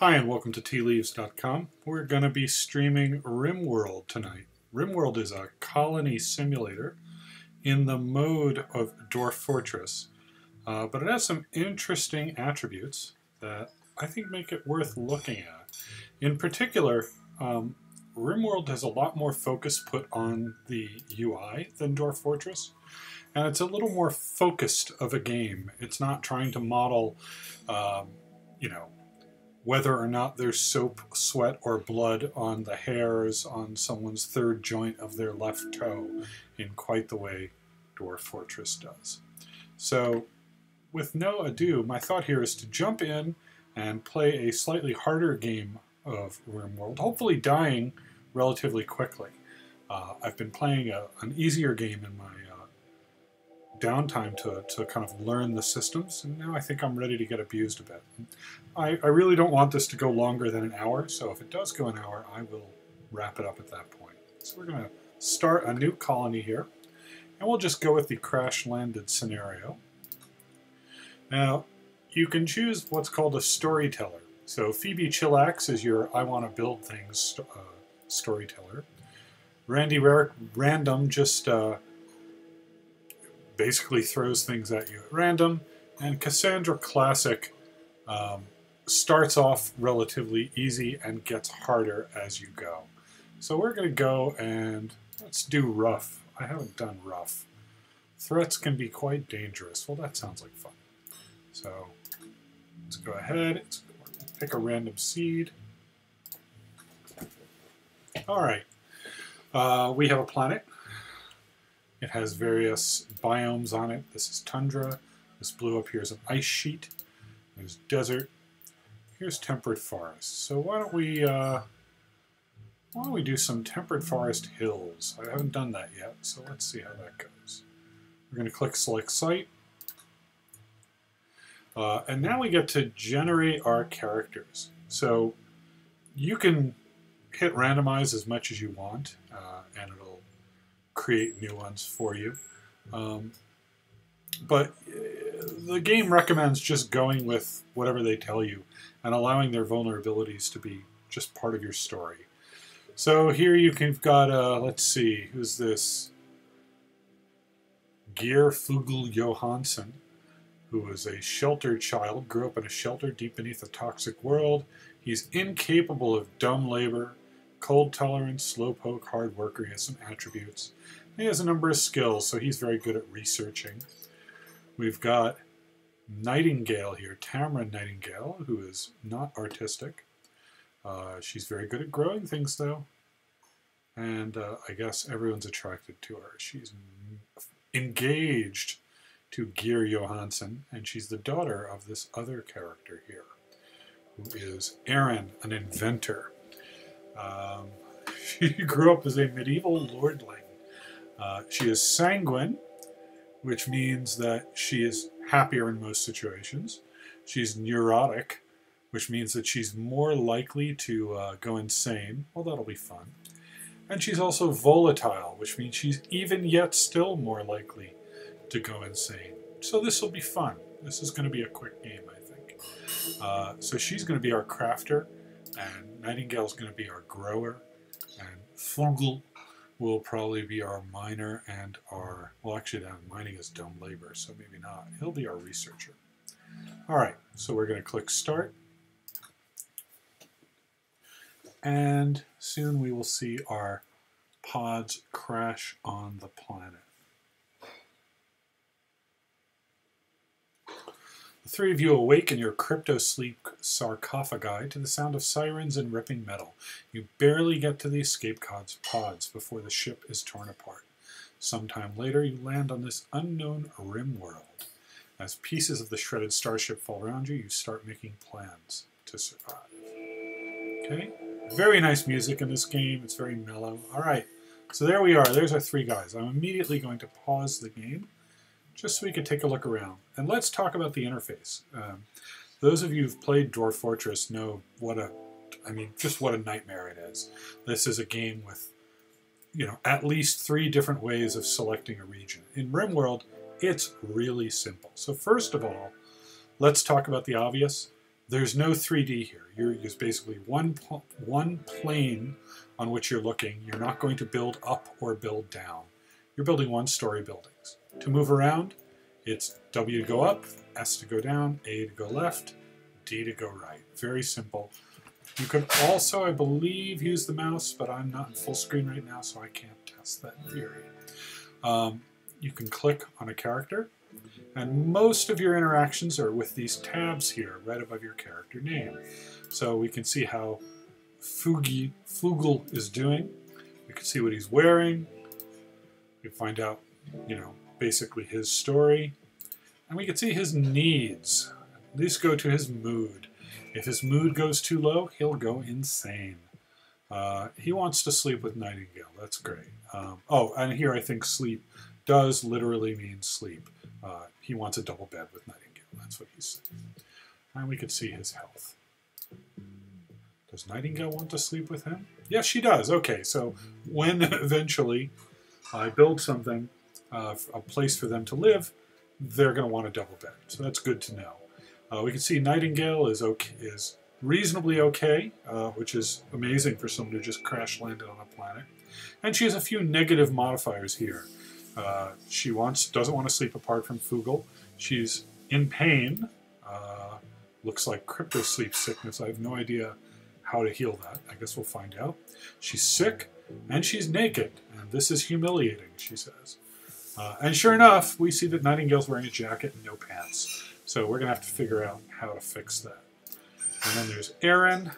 Hi, and welcome to tealeaves.com. We're going to be streaming RimWorld tonight. RimWorld is a colony simulator in the mode of Dwarf Fortress, but it has some interesting attributes that I think make it worth looking at. In particular, RimWorld has a lot more focus put on the UI than Dwarf Fortress, and it's a little more focused of a game. It's not trying to model, whether or not there's soap, sweat, or blood on the hairs on someone's third joint of their left toe in quite the way Dwarf Fortress does. So, with no ado, my thought here is to jump in and play a slightly harder game of RimWorld, hopefully dying relatively quickly. I've been playing an easier game in my downtime to kind of learn the systems, and now I think I'm ready to get abused a bit. I really don't want this to go longer than an hour, so if it does go an hour, I will wrap it up at that point. So we're going to start a new colony here, and we'll just go with the crash-landed scenario. Now, you can choose what's called a storyteller. So Phoebe Chillax is your I want to build things storyteller. Randy Random just basically throws things at you at random, and Cassandra Classic starts off relatively easy and gets harder as you go. So we're going to go and let's do rough. I haven't done rough. Threats can be quite dangerous. Well, that sounds like fun. So let's go ahead, pick a random seed. All right, we have a planet. It has various biomes on it. This is tundra. This blue up here is an ice sheet. There's desert. Here's temperate forest. So why don't we do some temperate forest hills? I haven't done that yet, so let's see how that goes. We're going to click select site. And now we get to generate our characters. So you can hit randomize as much as you want, and it'll create new ones for you. But the game recommends just going with whatever they tell you and allowing their vulnerabilities to be just part of your story. So here you've got, let's see, who's this? Geir Flügelhørn, who was a sheltered child, grew up in a shelter deep beneath a toxic world. He's incapable of dumb labor, cold tolerance, slowpoke, hard worker. He has some attributes. He has a number of skills, so he's very good at researching. We've got Nightingale here, Tamara Nightingale, who is not artistic. She's very good at growing things, though. And I guess everyone's attracted to her. She's engaged to Geir Johansson, and she's the daughter of this other character here, who is Erin, an inventor. She grew up as a medieval lordling. She is sanguine, which means that she is happier in most situations. She's neurotic, which means that she's more likely to go insane. Well, that'll be fun. And she's also volatile, which means she's even yet still more likely to go insane. So this will be fun. This is going to be a quick game, I think. So she's going to be our crafter, and Nightingale's going to be our grower, and Flügel will probably be our miner and our, well, actually mining is dumb labor, so maybe not. He'll be our researcher. All right, so we're going to click start. And soon we will see our pods crash on the planet. The three of you awake in your crypto-sleep sarcophagi to the sound of sirens and ripping metal. You barely get to the escape pods before the ship is torn apart. Sometime later, you land on this unknown RimWorld. As pieces of the shredded starship fall around you, you start making plans to survive. Okay? Very nice music in this game. It's very mellow. All right. So there we are. There's our three guys. I'm immediately going to pause the game just so we can take a look around. And let's talk about the interface. Those of you who've played Dwarf Fortress know just what a nightmare it is. This is a game with, at least 3 different ways of selecting a region. In RimWorld, it's really simple. So first of all, let's talk about the obvious. There's no 3D here. You're just basically one plane on which you're looking. You're not going to build up or build down. You're building one-story buildings. To move around, it's W to go up, S to go down, A to go left, D to go right. Very simple. You can also, I believe, use the mouse, but I'm not in full screen right now, so I can't test that theory. You can click on a character, and most of your interactions are with these tabs here, right above your character name. So we can see how Flügel is doing. We can see what he's wearing. We find out, basically his story. And we can see his needs. These go to his mood. If his mood goes too low, he'll go insane. He wants to sleep with Nightingale. That's great. Oh, and here I think sleep does literally mean sleep. He wants a double bed with Nightingale. That's what he's saying. And we could see his health. Does Nightingale want to sleep with him? Yes, she does. Okay, so when eventually I build something, a place for them to live, they're going to want a double bed. So that's good to know. We can see Nightingale is reasonably okay, which is amazing for someone who just crash landed on a planet. And she has a few negative modifiers here. She doesn't want to sleep apart from Flügel. She's in pain. Looks like crypto sleep sickness. I have no idea how to heal that. I guess we'll find out. She's sick and she's naked. And this is humiliating, she says. And sure enough, we see that Nightingale's wearing a jacket and no pants. So we're going to have to figure out how to fix that. And then there's Erin,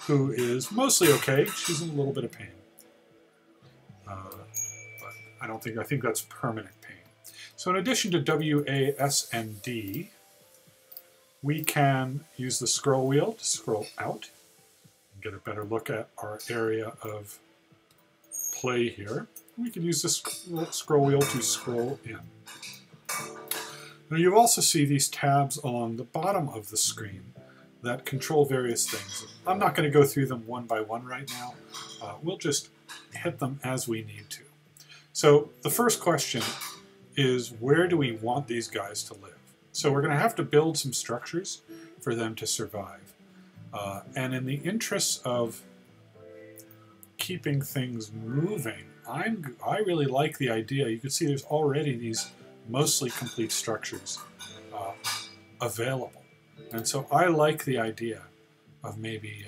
who is mostly okay. She's in a little bit of pain. But I think that's permanent pain. So in addition to W, A, S, and D, we can use the scroll wheel to scroll out and get a better look at our area of play here. We can use the scroll wheel to scroll in. Now you also see these tabs along the bottom of the screen that control various things. I'm not going to go through them one by one right now. We'll just hit them as we need to. So the first question is, where do we want these guys to live? So we're going to have to build some structures for them to survive. And in the interests of keeping things moving, I really like the idea. You can see there's already these mostly complete structures available. And so I like the idea of maybe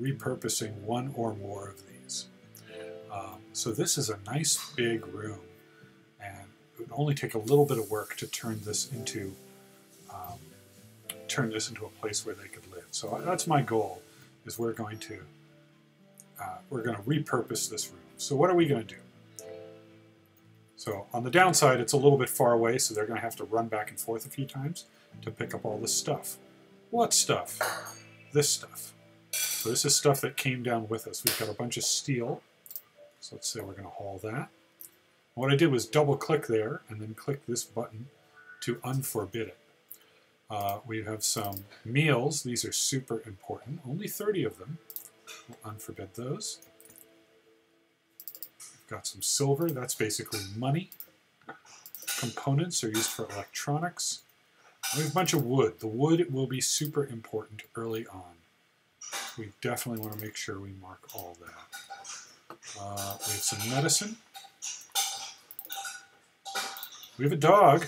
repurposing one or more of these. So this is a nice big room, and it would only take a little bit of work to turn this into a place where they could live. So that's my goal. Is we're going to repurpose this room. So what are we going to do? So on the downside, it's a little bit far away, so they're going to have to run back and forth a few times to pick up all this stuff. What stuff? This stuff. So this is stuff that came down with us. We've got a bunch of steel. So let's say we're going to haul that. What I did was double click there and then click this button to unforbid it. We have some meals. These are super important. Only 30 of them. We'll unforbid those. We've got some silver. That's basically money. Components are used for electronics. We have a bunch of wood. The wood will be super important early on. We definitely want to make sure we mark all that. We have some medicine. We have a dog.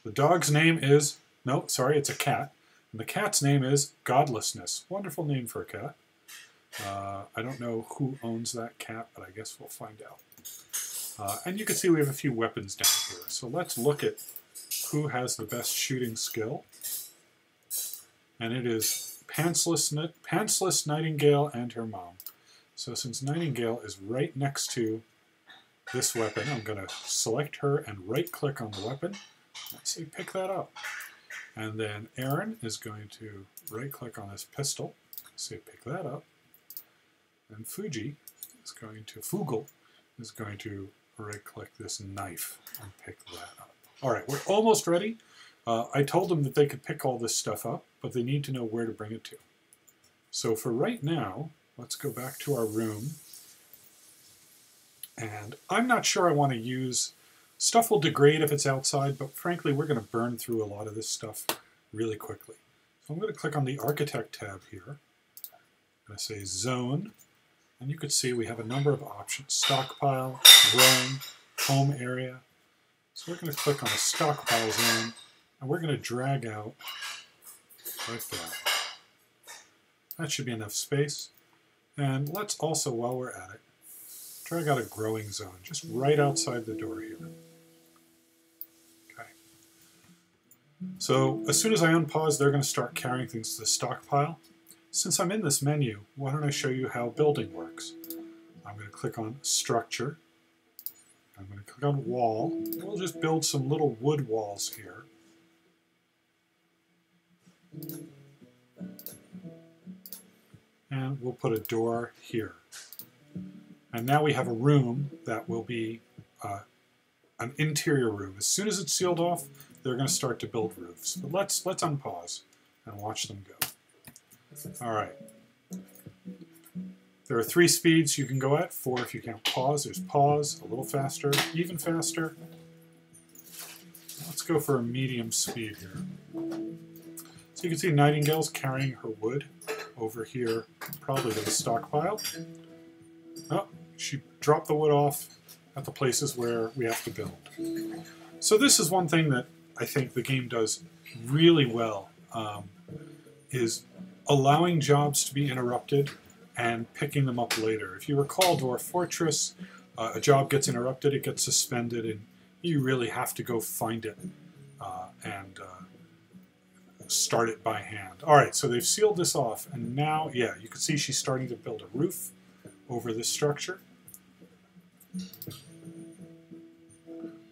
The dog's name is, no, sorry, it's a cat. And the cat's name is Godlessness. Wonderful name for a cat. I don't know who owns that cat, but I guess we'll find out. And you can see we have a few weapons down here. So let's look at who has the best shooting skill. And it is Pantsless Nightingale and her mom. So since Nightingale is right next to this weapon, I'm going to select her and right-click on the weapon. Let's say pick that up. And then Erin is going to right-click on this pistol. Say pick that up. And Flügel is going to right-click this knife and pick that up. All right, we're almost ready. I told them that they could pick all this stuff up, but they need to know where to bring it to. So for right now, let's go back to our room. And I'm not sure I want to use... Stuff will degrade if it's outside, but frankly, we're going to burn through a lot of this stuff really quickly. I'm going to click on the Architect tab here. I'm going to say Zone, and you can see we have a number of options: Stockpile, Growing, Home Area. So we're going to click on the Stockpile zone, and we're going to drag out right there. That should be enough space. And let's also, while we're at it, drag out a growing zone, just right outside the door here. Okay. So as soon as I unpause, they're going to start carrying things to the stockpile. Since I'm in this menu, why don't I show you how building works? I'm going to click on Structure. I'm going to click on Wall. And we'll just build some little wood walls here. And we'll put a door here. And now we have a room that will be an interior room. As soon as it's sealed off, they're going to start to build roofs. But let's unpause and watch them go. All right. There are 3 speeds you can go at. 4 if you count pause. There's pause, a little faster, even faster. Let's go for a medium speed here. So you can see Nightingale's carrying her wood over here, probably to the stockpile. Oh, she dropped the wood off at the places where we have to build. So this is one thing that I think the game does really well, is allowing jobs to be interrupted and picking them up later. If you recall Dwarf Fortress, a job gets interrupted, it gets suspended, and you really have to go find it and start it by hand. All right, so they've sealed this off, and now, yeah, you can see she's starting to build a roof over this structure.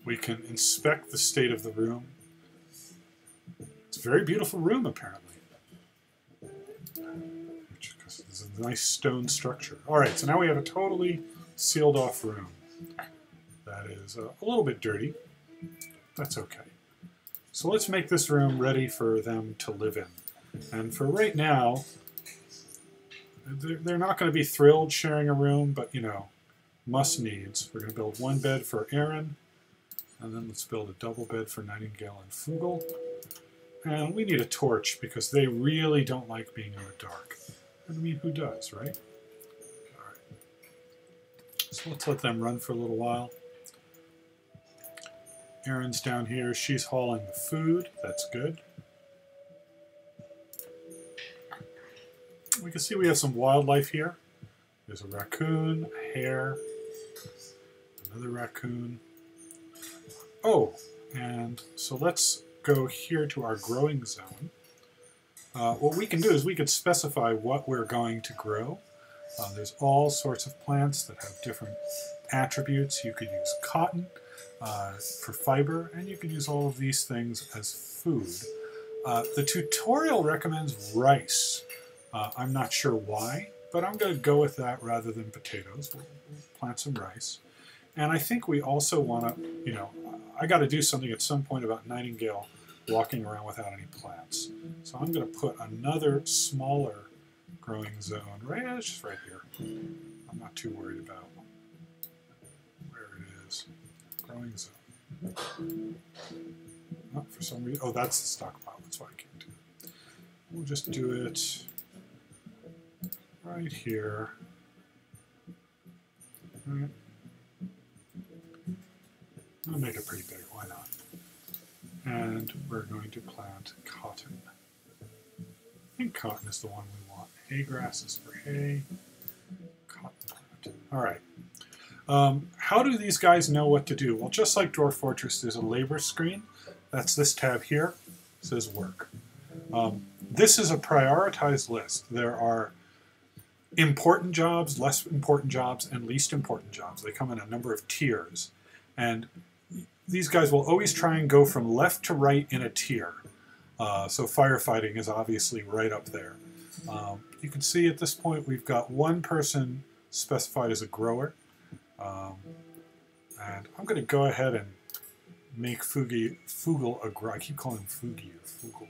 We can inspect the state of the room. It's a very beautiful room, apparently. It's a nice stone structure. All right, so now we have a totally sealed off room. That is a little bit dirty. That's okay. So let's make this room ready for them to live in. And for right now, they're not going to be thrilled sharing a room, but, you know, must needs. We're going to build 1 bed for Aaron, and then let's build a double bed for Nightingale and Flügel. And we need a torch because they really don't like being in the dark. I mean, who does, right? All right. So let's let them run for a little while. Erin's down here. She's hauling the food. That's good. We can see we have some wildlife here. There's a raccoon, a hare, another raccoon. Oh, and so let's go here to our growing zone. What we can do is we could specify what we're going to grow. There's all sorts of plants that have different attributes. You could use cotton for fiber, and you can use all of these things as food. The tutorial recommends rice. I'm not sure why, but I'm going to go with that rather than potatoes. We'll plant some rice. And I think we also want to, you know, I got to do something at some point about Nightingale walking around without any plants. So I'm going to put another smaller growing zone just right here. I'm not too worried about where it is. Growing zone. Oh, for some reason, oh, that's the stockpile. That's why I can't do it. We'll just do it right here. All right. I'll make it pretty big. Why not? And we're going to plant cotton. I think cotton is the one we want. Hay grass is for hay. Cotton plant. All right. How do these guys know what to do? Well, just like Dwarf Fortress, there's a labor screen. That's this tab here. It says work. This is a prioritized list. There are important jobs, less important jobs, and least important jobs. They come in a number of tiers. And these guys will always try and go from left to right in a tier. So firefighting is obviously right up there. You can see at this point we've got 1 person specified as a grower. And I'm going to go ahead and make Flügel a grower. I keep calling him Fugi or Flügel.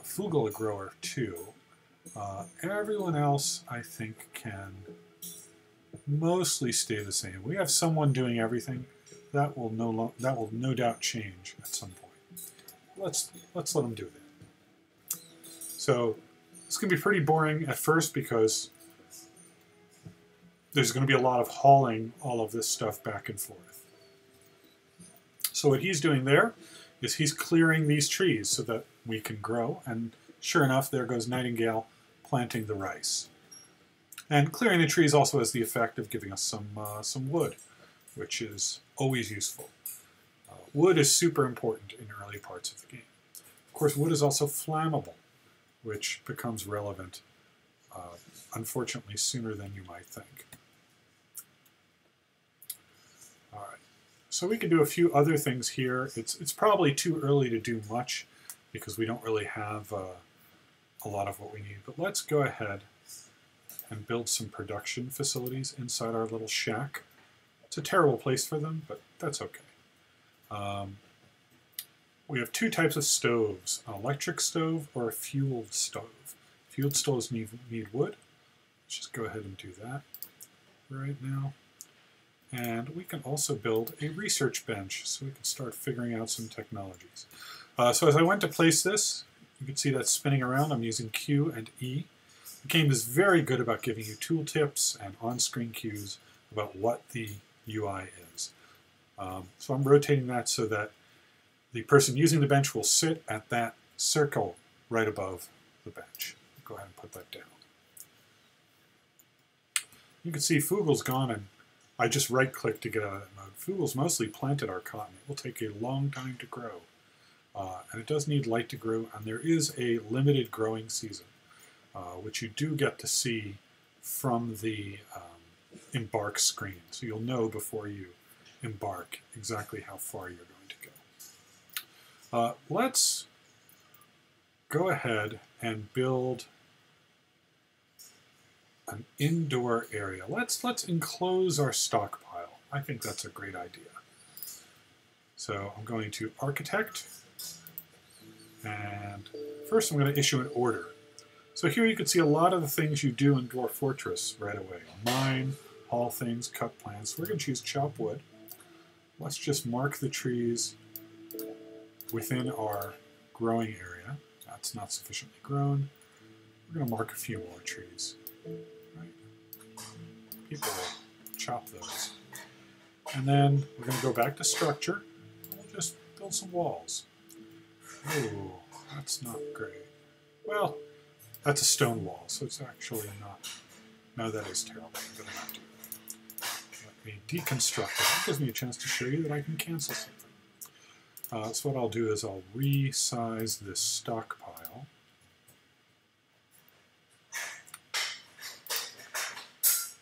Flügel a grower too. Everyone else, I think, can mostly stay the same. We have someone doing everything. That will no doubt change at some point. Let's let them do that. So it's going to be pretty boring at first because there's going to be a lot of hauling all of this stuff back and forth. So what he's doing there is he's clearing these trees so that we can grow. And sure enough, there goes Nightingale planting the rice. And clearing the trees also has the effect of giving us some wood, which is always useful. Wood is super important in early parts of the game. Of course, wood is also flammable, which becomes relevant, unfortunately, sooner than you might think. All right, so we can do a few other things here. It's probably too early to do much because we don't really have a lot of what we need. But let's go ahead and build some production facilities inside our little shack. It's a terrible place for them, but that's okay. We have two types of stoves, an electric stove or a fueled stove. Fueled stoves need wood. Let's just go ahead and do that right now. And we can also build a research bench so we can start figuring out some technologies. So as I went to place this, you can see that spinning around. I'm using Q and E. The game is very good about giving you tooltips and on-screen cues about what the UI is. So I'm rotating that so that the person using the bench will sit at that circle right above the bench. Go ahead and put that down. You can see Fugel's gone, and I just right-clicked to get out of that mode. Fugel's mostly planted our cotton. It will take a long time to grow. And it does need light to grow, and there is a limited growing season, which you do get to see from the embark screen. So you'll know before you embark exactly how far you're going to go. Let's go ahead and build an indoor area. Let's enclose our stockpile. I think that's a great idea. So I'm going to architect, and first I'm going to issue an order. So here you can see a lot of the things you do in Dwarf Fortress right away. Mine, haul things, cut plants. We're going to choose chop wood. Let's just mark the trees within our growing area. That's not sufficiently grown. We're going to mark a few more trees. Right? People will chop those. And then we're going to go back to structure. We'll just build some walls. Oh, that's not great. Well, that's a stone wall, so it's actually not. No, that is terrible. I'm going to not do that. Let me deconstruct it. That gives me a chance to show you that I can cancel something. So what I'll do is I'll resize this stockpile.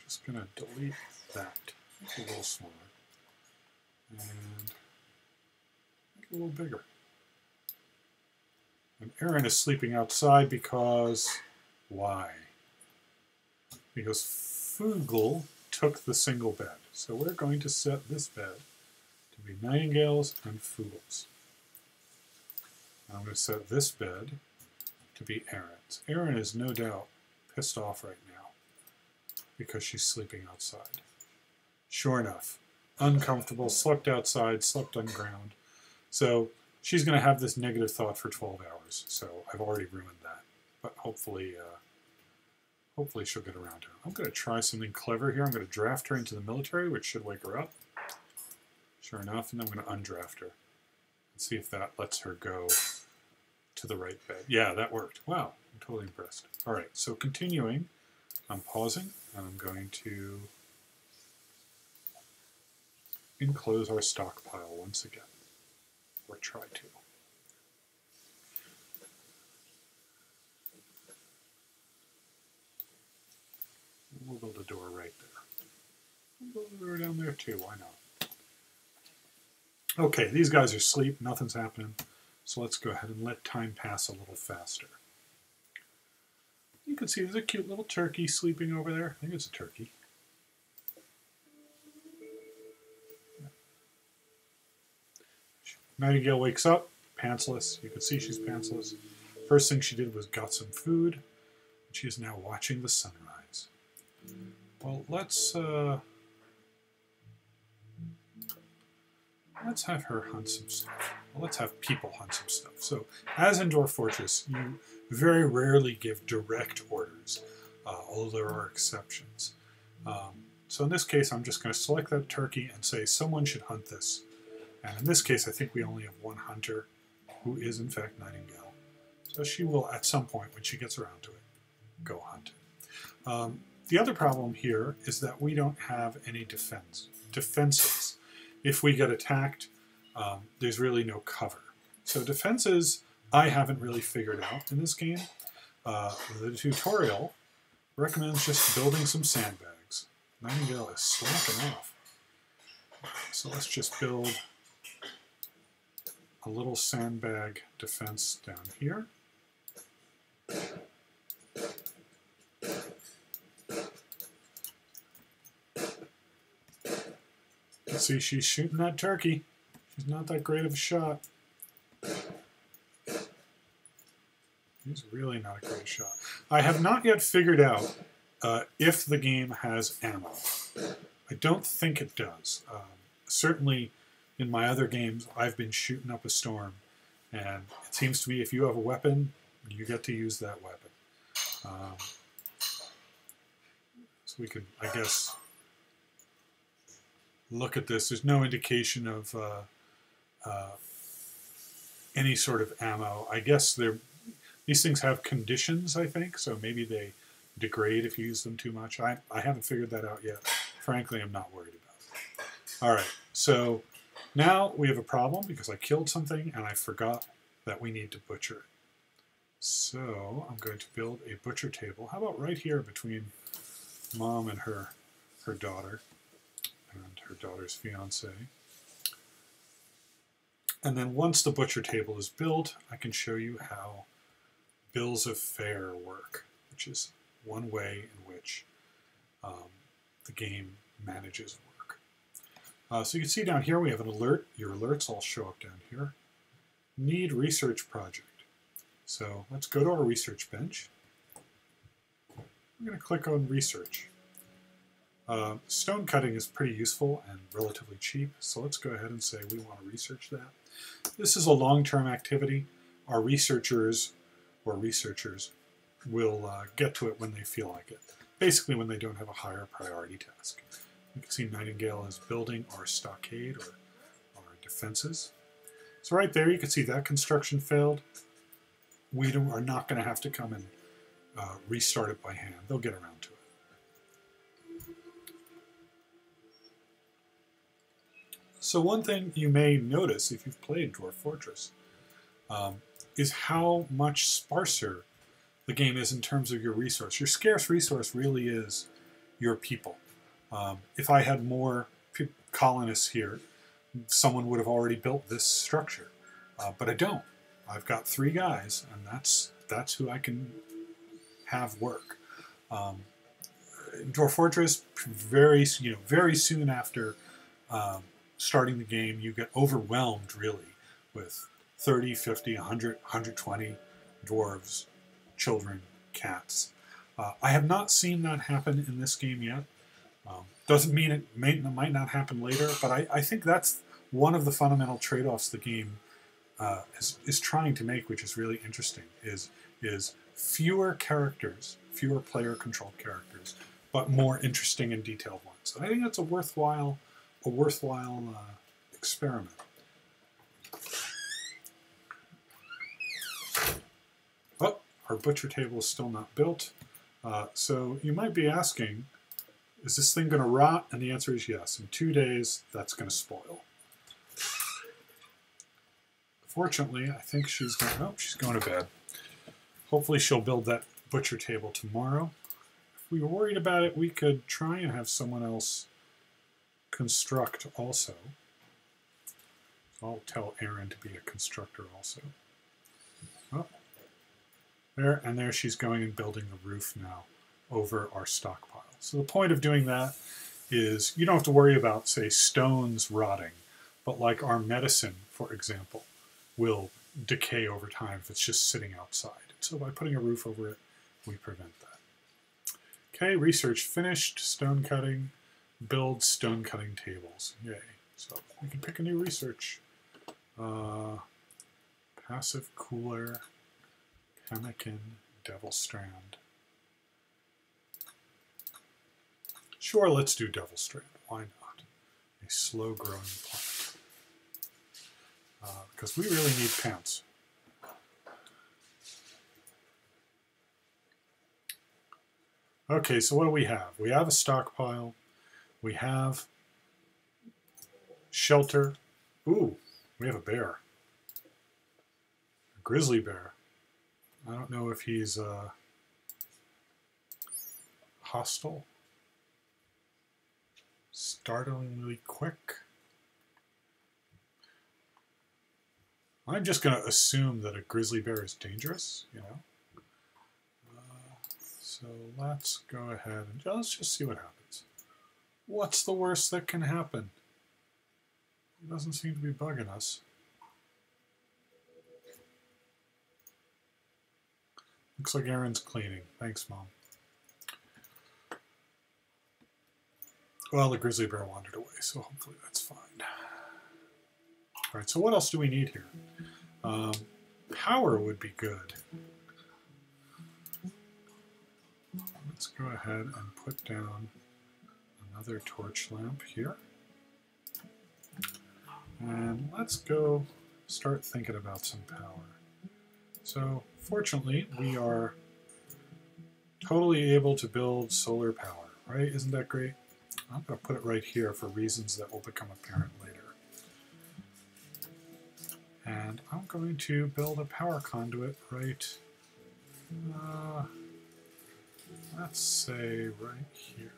Just going to delete that. Make it a little smaller. And make it a little bigger. And Aaron is sleeping outside because, why? Because Fugel took the single bed. So we're going to set this bed to be Nightingale's and Fugel's. I'm going to set this bed to be Aaron's. Aaron is no doubt pissed off right now because she's sleeping outside. Sure enough, uncomfortable, slept outside, slept on ground. So she's going to have this negative thought for 12 hours, so I've already ruined that. But hopefully she'll get around to it. I'm going to try something clever here. I'm going to draft her into the military, which should wake her up. Sure enough, and then I'm going to undraft her and see if that lets her go to the right bed. Yeah, that worked. Wow, I'm totally impressed. All right, so continuing, I'm pausing, and I'm going to enclose our stockpile once again. Or try to. We'll build a door right there. We'll build a door down there too, why not? Okay, these guys are asleep, nothing's happening, so let's go ahead and let time pass a little faster. You can see there's a cute little turkey sleeping over there. I think it's a turkey. Nightingale wakes up, pantsless. You can see she's pantsless. First thing she did was got some food. And she is now watching the sunrise. Well, let's have her hunt some stuff. Well, let's have people hunt some stuff. So, as in Dwarf Fortress, you very rarely give direct orders, although there are exceptions. So in this case, I'm just going to select that turkey and say someone should hunt this. And in this case, I think we only have one hunter, who is in fact Nightingale. So she will, at some point, when she gets around to it, go hunt it. The other problem here is that we don't have any defenses. If we get attacked, there's really no cover. So defenses, I haven't really figured out in this game. The tutorial recommends just building some sandbags. Nightingale is slacking off. So let's just build a little sandbag defense down here. See, she's shooting that turkey. She's not that great of a shot. He's really not a great shot. I have not yet figured out if the game has ammo. I don't think it does. Certainly in my other games, I've been shooting up a storm, and it seems to me if you have a weapon, you get to use that weapon. So we could, I guess, look at this. There's no indication of any sort of ammo. I guess these things have conditions, I think, so maybe they degrade if you use them too much. I haven't figured that out yet. Frankly, I'm not worried about it. All right, so now we have a problem because I killed something and I forgot that we need to butcher it. So I'm going to build a butcher table. How about right here between Mom and her daughter and her daughter's fiance. And then once the butcher table is built, I can show you how bills of fare work, which is one way in which the game manages work. So you can see down here we have an alert. Your alerts all show up down here. Need research project. So let's go to our research bench. I'm going to click on research. Stone cutting is pretty useful and relatively cheap, so let's go ahead and say we want to research that. This is a long-term activity. Our researchers will get to it when they feel like it, basically when they don't have a higher priority task. You can see Nightingale is building our stockade or our defenses. So right there you can see that construction failed. We are not going to have to come and restart it by hand. They'll get around to it. So one thing you may notice if you've played Dwarf Fortress is how much sparser the game is in terms of your resource. Your scarce resource really is your people. If I had more colonists here, someone would have already built this structure. But I don't. I've got 3 guys, and that's who I can have work. In Dwarf Fortress, very soon after starting the game, you get overwhelmed, really, with 30, 50, 100, 120 dwarves, children, cats. I have not seen that happen in this game yet. Doesn't mean it might not happen later, but I think that's one of the fundamental trade-offs the game is trying to make, which is really interesting, is fewer characters, fewer player-controlled characters, but more interesting and detailed ones. And I think that's a worthwhile experiment. Oh, our butcher table is still not built. So you might be asking, is this thing going to rot? And the answer is yes. In 2 days, that's going to spoil. Fortunately, I think she's going to bed. Hopefully she'll build that butcher table tomorrow. If we were worried about it, we could try and have someone else construct also. So I'll tell Erin to be a constructor also. Oh, there she's going and building the roof now over our stockpile. So the point of doing that is you don't have to worry about, say, stones rotting, but like our medicine, for example, will decay over time if it's just sitting outside. So by putting a roof over it, we prevent that. Okay, research finished, stone cutting, build stone cutting tables. Yay. So we can pick a new research. Passive cooler. Pemmican Devil Strand. Sure, let's do Devil Strand. Why not? A slow-growing plant. Because we really need pants. Okay, so what do we have? We have a stockpile. We have shelter. Ooh, we have a bear. A grizzly bear. I don't know if he's hostile. Startlingly quick. I'm just going to assume that a grizzly bear is dangerous, you know. So let's go ahead and let's just see what happens. What's the worst that can happen? It doesn't seem to be bugging us. Looks like Aaron's cleaning. Thanks, Mom. Well, the grizzly bear wandered away, so hopefully that's fine. All right, so what else do we need here? Power would be good. Let's go ahead and put down another torch lamp here. And let's go start thinking about some power. So, fortunately, we are totally able to build solar power, right? Isn't that great? I'm going to put it right here for reasons that will become apparent later. And I'm going to build a power conduit right, let's say right here.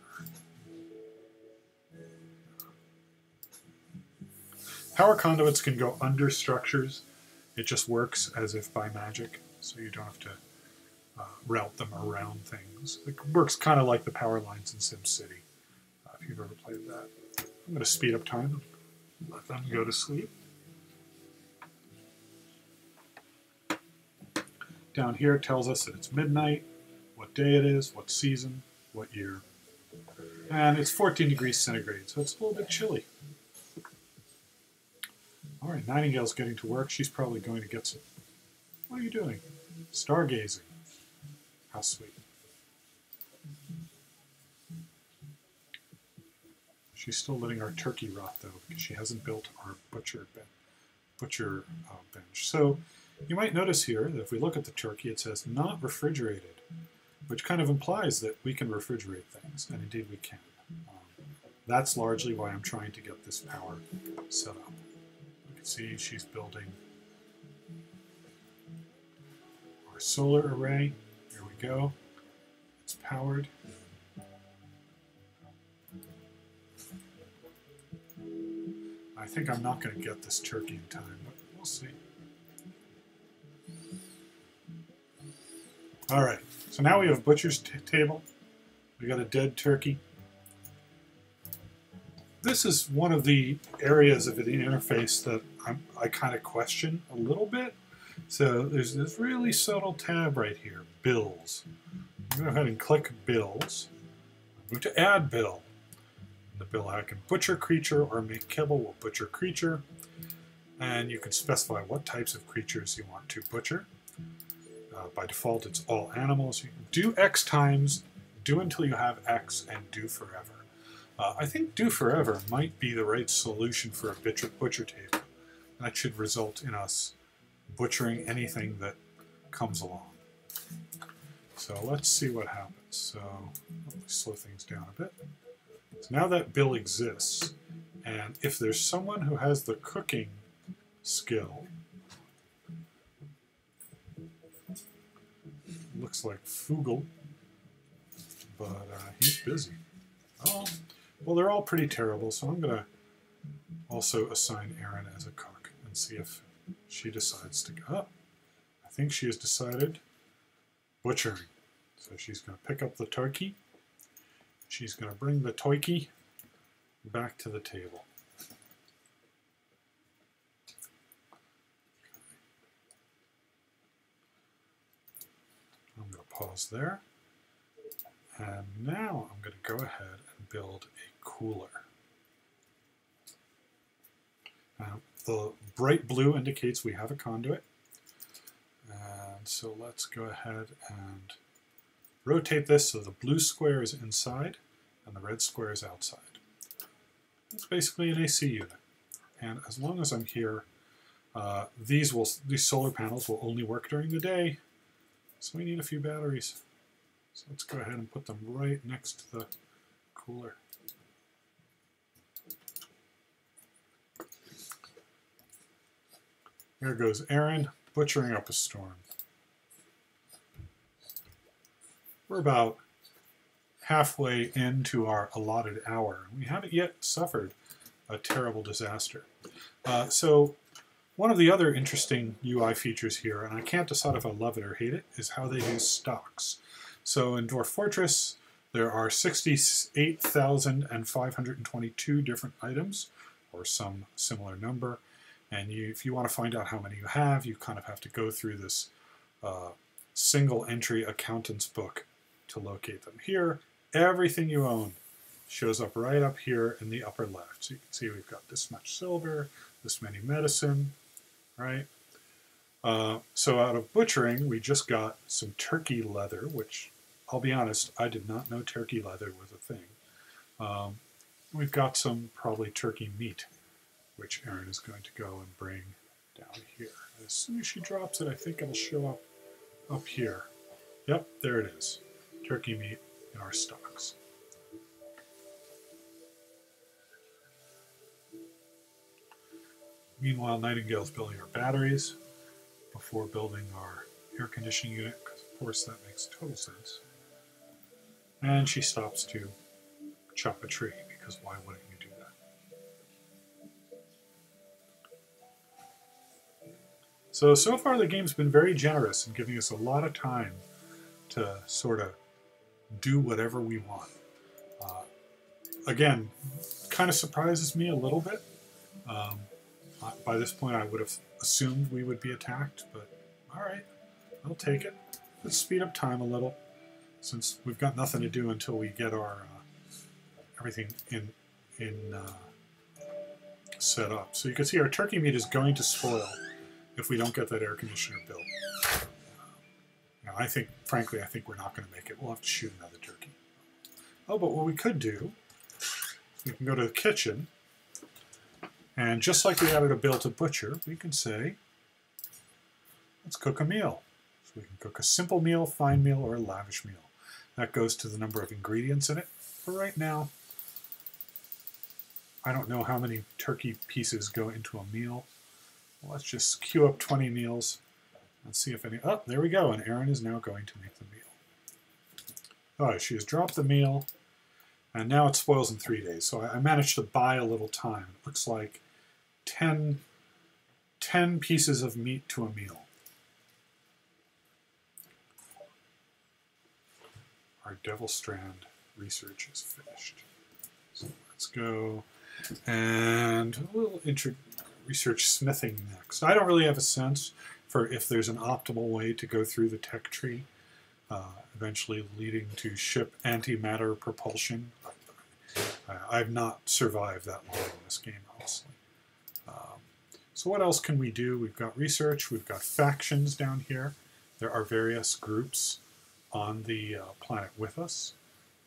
Power conduits can go under structures. It just works as if by magic, so you don't have to route them around things. It works kind of like the power lines in SimCity, if you've ever played that. I'm going to speed up time and let them go to sleep. Down here it tells us that it's midnight, what day it is, what season, what year. And it's 14 degrees centigrade, so it's a little bit chilly. All right, Nightingale's getting to work. She's probably going to get some... What are you doing? Stargazing. How sweet. She's still letting our turkey rot, though, because she hasn't built our butcher bench. So you might notice here that if we look at the turkey, it says not refrigerated, which kind of implies that we can refrigerate things, and indeed we can. That's largely why I'm trying to get this power set up. You can see she's building our solar array. Here we go. It's powered. I think I'm not going to get this turkey in time, but we'll see. All right, so now we have butcher's table. We got a dead turkey. This is one of the areas of the interface that I kind of question a little bit. So there's this really subtle tab right here, bills. I'm going to go ahead and click bills. I'm going to add bill. In the bill I can butcher creature or make kibble with butcher creature. And you can specify what types of creatures you want to butcher. By default, it's all animals. You can do X times, do until you have X, and do forever. I think do forever might be the right solution for a butcher table. That should result in us butchering anything that comes along. So let's see what happens. So let me slow things down a bit. So now that bill exists, and if there's someone who has the cooking skill, looks like Flügelhörn, but he's busy. Oh, well, they're all pretty terrible, so I'm going to also assign Erin as a cook and see if she decides to go up. I think she has decided butchering. So she's going to pick up the turkey. She's going to bring the turkey back to the table. I'm going to pause there. And now I'm going to go ahead and build a cooler. Now, the bright blue indicates we have a conduit. And so let's go ahead and rotate this so the blue square is inside and the red square is outside. It's basically an AC unit. And as long as I'm here, these solar panels will only work during the day, so we need a few batteries. So let's go ahead and put them right next to the cooler. There goes Aaron, butchering up a storm. We're about halfway into our allotted hour. We haven't yet suffered a terrible disaster. So one of the other interesting UI features here, and I can't decide if I love it or hate it, is how they use stocks. So in Dwarf Fortress, there are 68,522 different items, or some similar number. And if you want to find out how many you have, you kind of have to go through this single entry accountant's book to locate them. Here, everything you own shows up right up here in the upper left. So you can see we've got this much silver, this many medicine, right? So out of butchering, we just got some turkey leather, which I'll be honest, I did not know turkey leather was a thing. We've got some probably turkey meat, which Erin is going to go and bring down here. As soon as she drops it, I think it'll show up here. Yep, there it is. Turkey meat in our stocks. Meanwhile, Nightingale's building our batteries before building our air conditioning unit, because of course that makes total sense. And she stops to chop a tree, because why wouldn't you do that? So far the game's been very generous in giving us a lot of time to sort of do whatever we want. Again, kind of surprises me a little bit. By this point I would have assumed we would be attacked, but alright, I'll take it. Let's speed up time a little, since we've got nothing to do until we get our everything in set up. So you can see our turkey meat is going to spoil if we don't get that air conditioner built. Frankly, I think we're not going to make it. We'll have to shoot another turkey. Oh, but what we could do, we can go to the kitchen, and just like we added a bill to butcher, we can say, let's cook a meal. So we can cook a simple meal, fine meal, or a lavish meal. That goes to the number of ingredients in it. For right now, I don't know how many turkey pieces go into a meal. Well, let's just queue up 20 meals and see if any... Oh, there we go, and Erin is now going to make the meal. Oh, she has dropped the meal, and now it spoils in 3 days. So I managed to buy a little time. It looks like 10 pieces of meat to a meal. Our Devil Strand research is finished. So let's go and we'll research smithing next. I don't really have a sense for if there's an optimal way to go through the tech tree, eventually leading to ship antimatter propulsion. I've not survived that long in this game, honestly. So what else can we do? We've got research, we've got factions down here. There are various groups on the planet with us,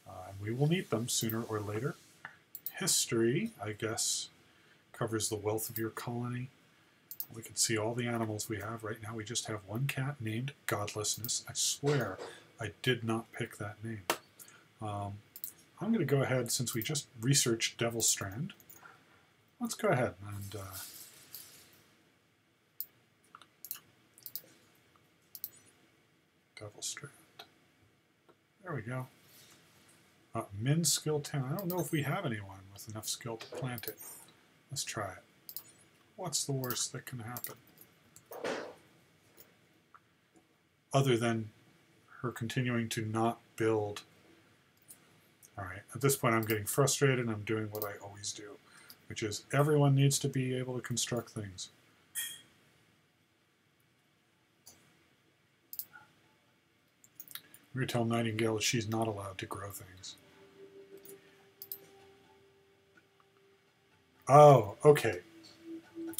and we will meet them sooner or later. History, I guess, covers the wealth of your colony. We can see all the animals we have. Right now we just have one cat named Godlessness. I swear I did not pick that name. I'm going to go ahead, since we just researched Devil Strand, let's go ahead and Devil Strand. There we go. Min skill 10. I don't know if we have anyone with enough skill to plant it. Let's try it. What's the worst that can happen? Other than her continuing to not build. Alright, at this point I'm getting frustrated and I'm doing what I always do, which is everyone needs to be able to construct things. We're going to tell Nightingale that she's not allowed to grow things. Oh, okay.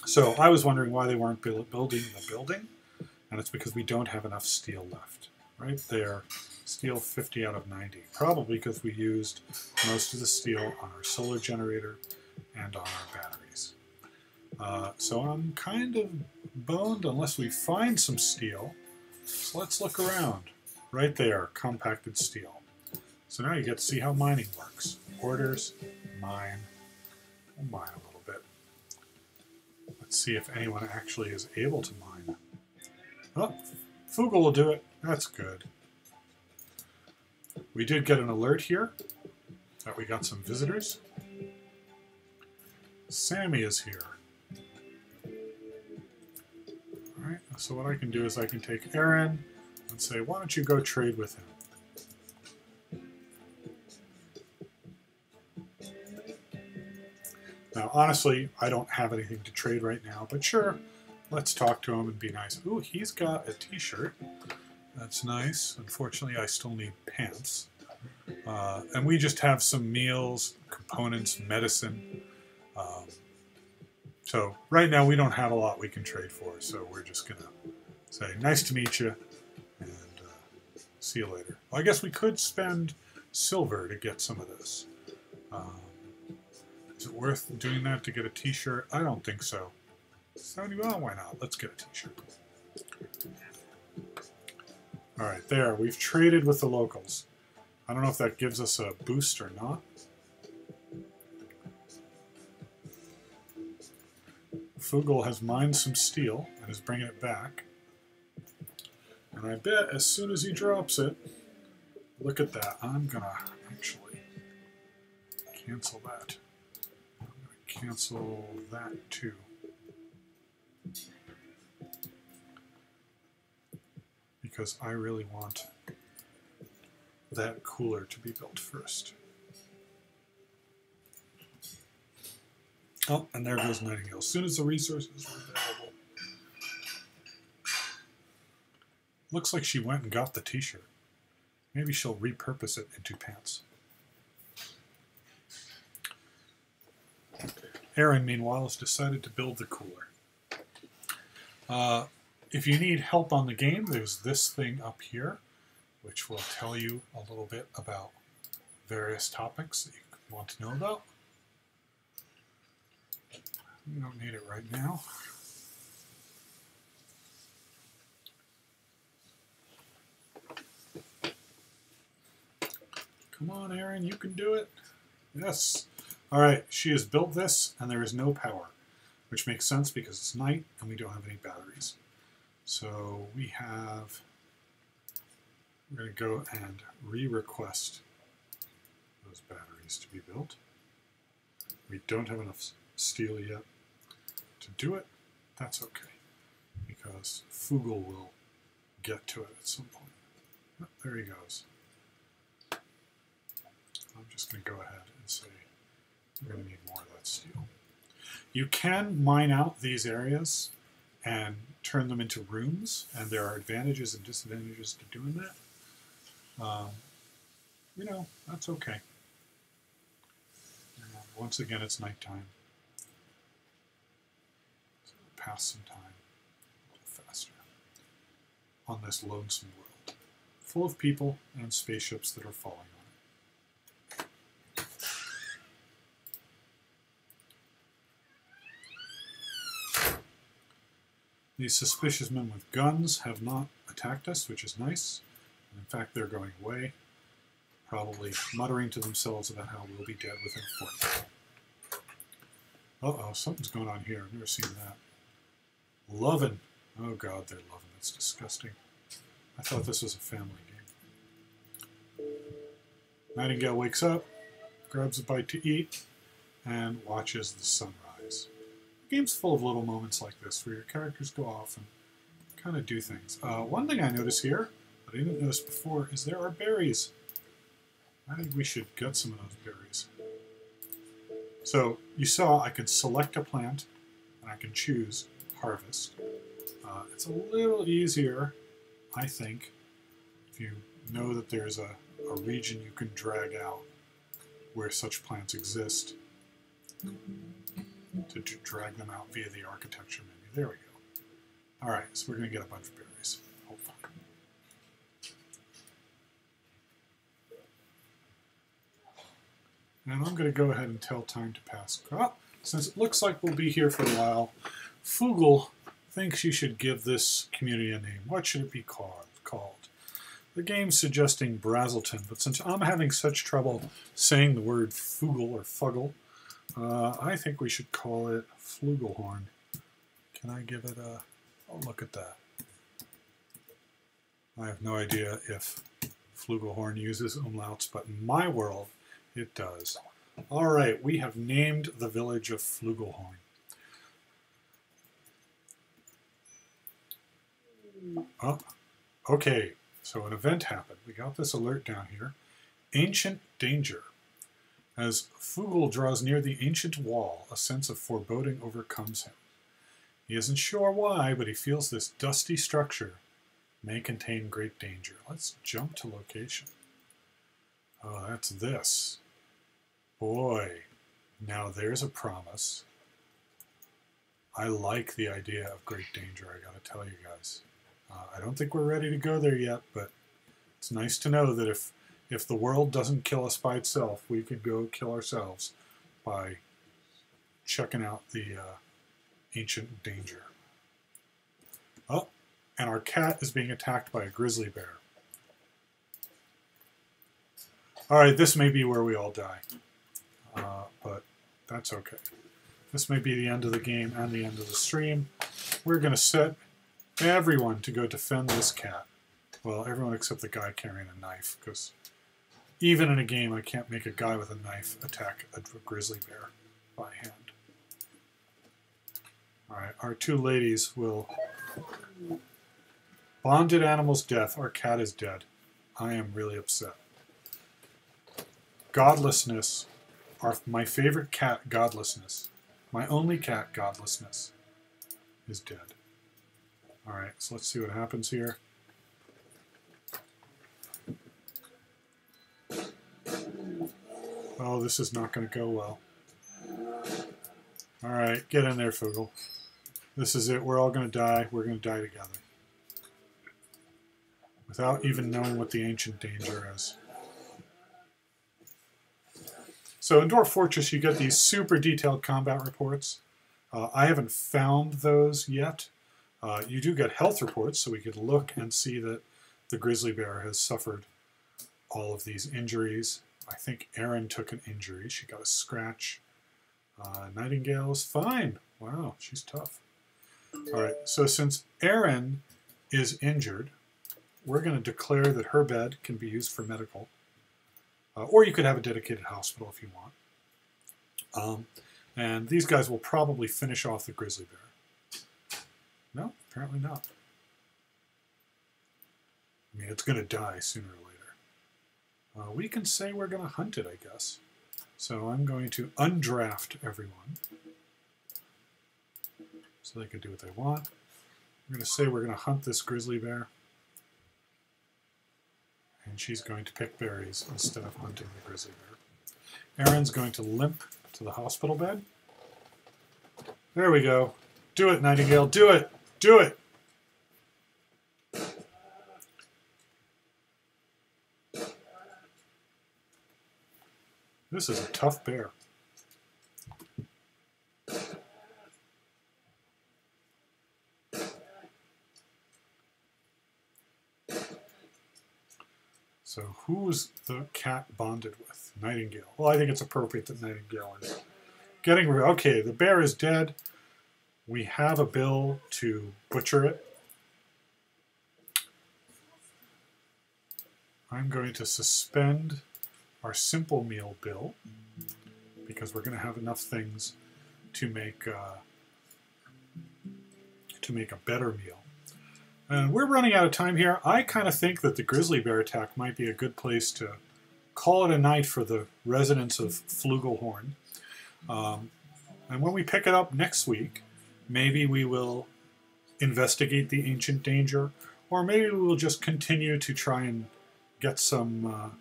So I was wondering why they weren't building the building, and it's because we don't have enough steel left. Right there, steel 50 out of 90. Probably because we used most of the steel on our solar generator and on our batteries. So I'm kind of boned unless we find some steel. So let's look around. Right there, compacted steel. So now you get to see how mining works. Orders, mine. We'll mine a little bit. Let's see if anyone actually is able to mine. Oh, Flügel will do it. That's good. We did get an alert here that we got some visitors. Sammy is here. Alright, so what I can do is I can take Aaron and say, why don't you go trade with him? Now, honestly, I don't have anything to trade right now, but sure, let's talk to him and be nice. Ooh, he's got a t-shirt. That's nice. Unfortunately, I still need pants. And we just have some meals, components, medicine. So right now we don't have a lot we can trade for, so we're just going to say, nice to meet you, and see you later. Well, I guess we could spend silver to get some of this. Is it worth doing that to get a t-shirt? I don't think so. 70, well, why not? Let's get a t-shirt. Alright, there. We've traded with the locals. I don't know if that gives us a boost or not. Flügel has mined some steel and is bringing it back. And I bet as soon as he drops it, look at that. I'm going to actually cancel that. I'm going to cancel that too. Because I really want that cooler to be built first. Oh, and there goes Nightingale. As soon as the resources are available. Looks like she went and got the t-shirt. Maybe she'll repurpose it into pants. Aaron, meanwhile, has decided to build the cooler. If you need help on the game, there's this thing up here, which will tell you a little bit about various topics that you want to know about. You don't need it right now. Come on, Aaron, you can do it. Yes. All right, she has built this, and there is no power, which makes sense because it's night and we don't have any batteries. So we're going to go and re-request those batteries to be built. We don't have enough steel yet to do it. That's okay, because Flügel will get to it at some point. Oh, there he goes. I'm just going to go ahead and say we're going to need more of that steel. You can mine out these areas and turn them into rooms, and there are advantages and disadvantages to doing that. You know, that's okay. Once again, it's nighttime. So we'll pass some time a little faster on this lonesome world, full of people and spaceships that are falling on it. These suspicious men with guns have not attacked us, which is nice. And in fact, they're going away, probably muttering to themselves about how we'll be dead within a fortnight. Uh-oh, something's going on here. I've never seen that. Lovin'. Oh god, they're loving. It's disgusting. I thought this was a family game. Nightingale wakes up, grabs a bite to eat, and watches the sunrise. The game's full of little moments like this where your characters go off and kind of do things. One thing I notice here that I didn't notice before is there are berries. I think we should get some of those berries. So you saw I could select a plant and I can choose harvest. It's a little easier, I think, if you know that there's a region you can drag out where such plants exist, to drag them out via the architecture menu. There we go. All right, so we're going to get a bunch of berries. And I'm going to go ahead and tell time to pass. Oh, since it looks like we'll be here for a while, Flugel thinks you should give this community a name. What should it be called? The game's suggesting Brazelton, but since I'm having such trouble saying the word Flugel or Fuggle, I think we should call it Flügelhørn. Can I give it a... Oh, look at that. I have no idea if Flügelhørn uses umlauts, but in my world, it does. All right, we have named the village of Flügelhørn. Oh, okay, so an event happened. We got this alert down here. Ancient danger. As Flugel draws near the ancient wall, a sense of foreboding overcomes him. He isn't sure why, but he feels this dusty structure may contain great danger. Let's jump to location. Oh, that's this. Boy, now there's a promise. I like the idea of great danger, I gotta tell you guys. I don't think we're ready to go there yet, but it's nice to know that if the world doesn't kill us by itself, we could go kill ourselves by checking out the ancient danger. Oh, and our cat is being attacked by a grizzly bear. Alright, this may be where we all die. But that's okay. This may be the end of the game and the end of the stream. We're going to set everyone to go defend this cat. Well, everyone except the guy carrying a knife, because even in a game I can't make a guy with a knife attack a grizzly bear by hand. Alright, our two ladies will... Bonded animal's death. Our cat is dead. I am really upset. Godlessness. My favorite cat, Godlessness. My only cat, Godlessness, is dead. Alright, so let's see what happens here. Oh, this is not going to go well. Alright, get in there, Flugel. This is it. We're all going to die. We're going to die together. Without even knowing what the ancient danger is. So in Dwarf Fortress, you get these super detailed combat reports. I haven't found those yet. You do get health reports, so we could look and see that the grizzly bear has suffered all of these injuries. I think Erin took an injury. She got a scratch. Nightingale is fine. Wow, she's tough. All right, so since Erin is injured, we're going to declare that her bed can be used for medical. Or you could have a dedicated hospital if you want. And these guys will probably finish off the grizzly bear. No, apparently not. I mean, it's going to die sooner or later. We can say we're going to hunt it, I guess. So I'm going to undraft everyone. So they can do what they want. I'm going to say we're going to hunt this grizzly bear. And she's going to pick berries instead of hunting the grizzly bear. Erin's going to limp to the hospital bed. There we go. Do it, Nightingale. Do it. Do it. This is a tough bear. So who's the cat bonded with? Nightingale. Well, I think it's appropriate that Nightingale is getting... Okay, the bear is dead. We have a bill to butcher it. I'm going to suspend our simple meal bill because we're going to have enough things to make a better meal. And we're running out of time here. I kind of think that the grizzly bear attack might be a good place to call it a night for the residents of Flügelhørn. And when we pick it up next week, maybe we will investigate the ancient danger, or maybe we will just continue to try and get some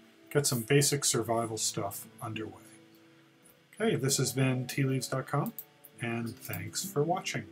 basic survival stuff underway. Okay, this has been tealeaves.com, and thanks for watching.